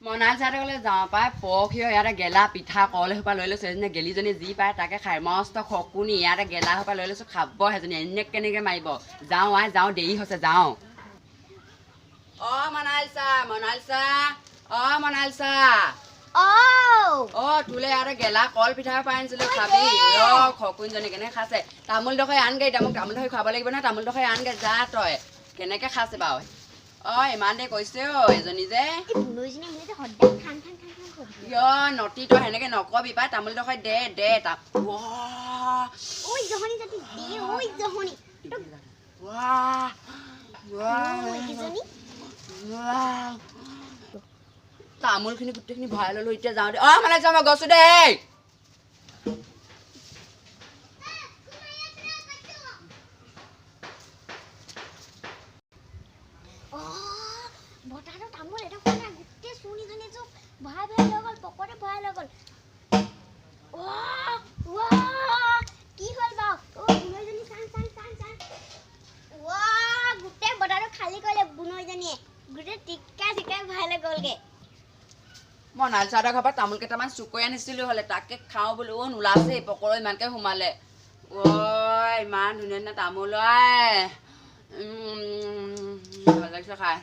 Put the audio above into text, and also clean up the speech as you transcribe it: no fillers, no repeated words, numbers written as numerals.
মনাল চাহঁতলৈ যাওঁ পাই পৰহি ইয়াতে গেলা পিঠা কল এসোপা লৈ লৈছোঁ এজনী গেলিজনী যি পায় তাকে খায় মস্ত খকুনি ইয়াতে গেলা এসোপা লৈ লৈছোঁ খাব সেইজনী এনে কেনেকৈ মাৰিব যাওঁ যাওঁ দেৰি হৈছে যাওঁ মনালছা তোলে ইয়াতে গেলা কল পিঠা পাই আনিছিলোঁ খাবি খকুনজনী কেনেকৈ খাইছে তামোল ডোখৰ আনগে এতিয়া মোক তামোল ডোখৰ খুৱাব লাগিব নহয় তামোল ডোখৰ আনগে যা তই কেনেকৈ খাইছে বাৰু ইমান দেৰি কৈছে এজনী যে নটি তই সেনেকে নকবি পাই তামোল ডোখৰ দে তামোল খিনি গোটেইখিনি ভৰাই ললো এতিয়া যাওঁ দে মানে যাওঁ মই গৈছো দে মনাল চাহঁতৰ ঘৰৰ পৰা তামোল কেইটামান চুকৈ আনিছিলো হলে তাকে খাওঁ বোলো নোলাইছে পকৰ ইমানকে সোমালে ইমান ধুনীয়া ধুনীয়া তামোল ভাল লাগিছে খাই